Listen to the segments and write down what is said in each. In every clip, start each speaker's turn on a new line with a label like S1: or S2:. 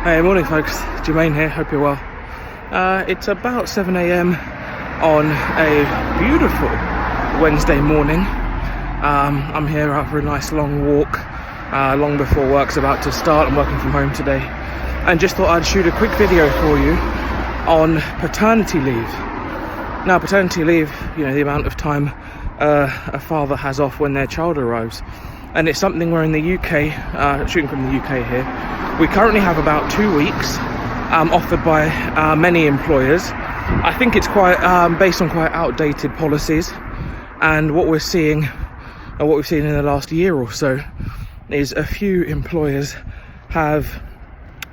S1: Hey, morning folks, Jamain here, hope you're well. It's about 7 a.m. on a beautiful Wednesday morning. I'm here out for a nice long walk, long before work's about to start. I'm working from home today and just thought I'd shoot a quick video for you on paternity leave. Now, paternity leave, the amount of time a father has off when their child arrives. And it's something where in the UK, shooting from the UK here, we currently have about 2 weeks offered by many employers. I think it's quite based on quite outdated policies, and what we're seeing, and what we've seen in the last year or so, is a few employers have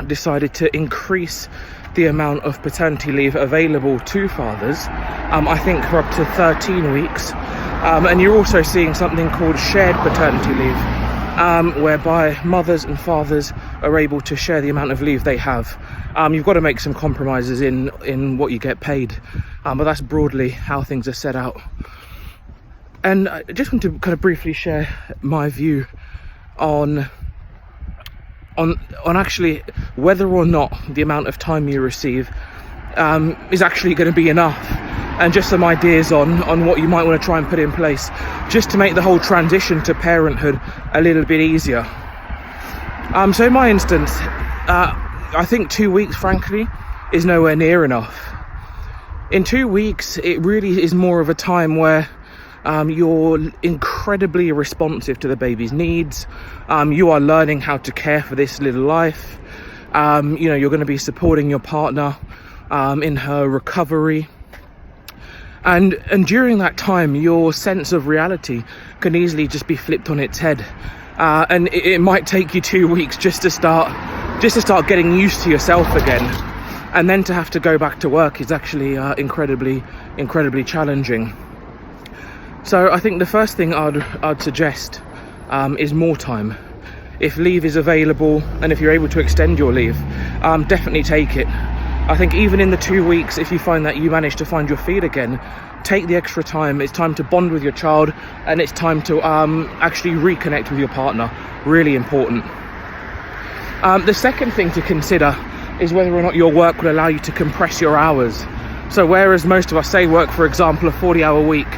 S1: decided to increase the amount of paternity leave available to fathers, I think for up to 13 weeks. And you're also seeing something called shared paternity leave, whereby mothers and fathers are able to share the amount of leave they have. You've got to make some compromises in what you get paid, but that's broadly how things are set out. And I just want to kind of briefly share my view on actually whether or not the amount of time you receive is actually going to be enough, and just some ideas on what you might want to try and put in place just to make the whole transition to parenthood a little bit easier. So in my instance, I think 2 weeks frankly is nowhere near enough. In 2 weeks it really is more of a time where you're incredibly responsive to the baby's needs. You are learning how to care for this little life. You're going to be supporting your partner in her recovery. And during that time, your sense of reality can easily just be flipped on its head. And it might take you 2 weeks just to start getting used to yourself again. And then to have to go back to work is actually incredibly challenging. So I think the first thing I'd suggest is more time. If leave is available and if you're able to extend your leave, definitely take it. I think even in the 2 weeks, if you find that you manage to find your feet again, take the extra time. It's time to bond with your child, and it's time to actually reconnect with your partner. Really important. The second thing to consider is whether or not your work will allow you to compress your hours. So whereas most of us say work, for example, a 40-hour week,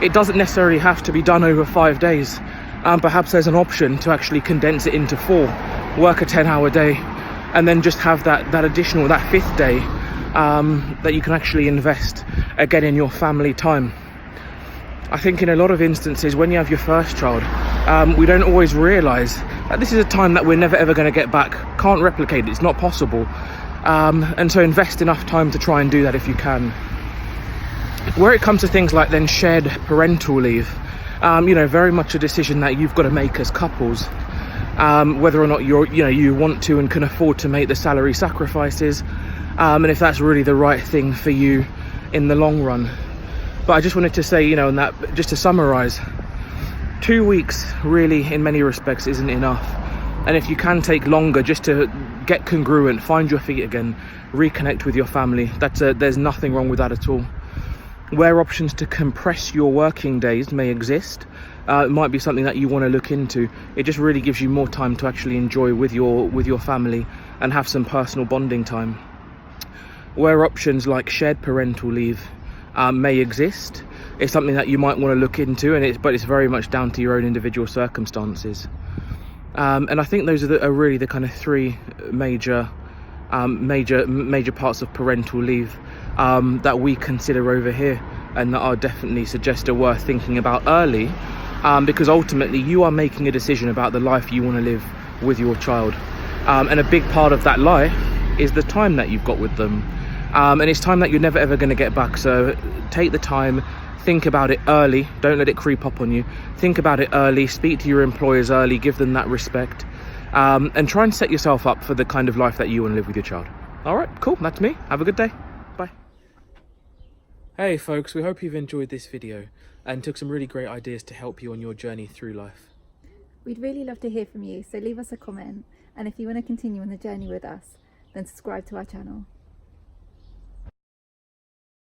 S1: it doesn't necessarily have to be done over 5 days. Perhaps there's an option to actually condense it into 4, work a 10-hour day, and then just have that additional, that 5th day that you can actually invest again in your family time. I think in a lot of instances when you have your first child, we don't always realise that this is a time that we're never ever going to get back. Can't replicate it, it's not possible. And so invest enough time to try and do that if you can. Where it comes to things like then shared parental leave, very much a decision that you've got to make as couples, whether or not you want to and can afford to make the salary sacrifices, and if that's really the right thing for you in the long run. But I just wanted to say, and that just to summarize, 2 weeks really in many respects isn't enough. And if you can take longer just to get congruent, find your feet again, reconnect with your family, there's nothing wrong with that at all. Where options to compress your working days may exist, it might be something that you want to look into. It just really gives you more time to actually enjoy with your family and have some personal bonding time. Where options like shared parental leave may exist, it's something that you might want to look into, but it's very much down to your own individual circumstances. And I think those are really the kind of 3 major parts of parental leave that we consider over here, and that I definitely suggest are worth thinking about early, because ultimately you are making a decision about the life you want to live with your child, and a big part of that life is the time that you've got with them, and it's time that you're never ever going to get back. So take the time, think about it early, don't let it creep up on you. Think about it early, speak to your employers early, give them that respect, and try and set yourself up for the kind of life that you want to live with your child. All right, cool, that's me. Have a good day. Bye. Hey folks, we hope you've enjoyed this video and took some really great ideas to help you on your journey through life.
S2: We'd really love to hear from you, so leave us a comment, and if you want to continue on the journey with us, then subscribe to our channel.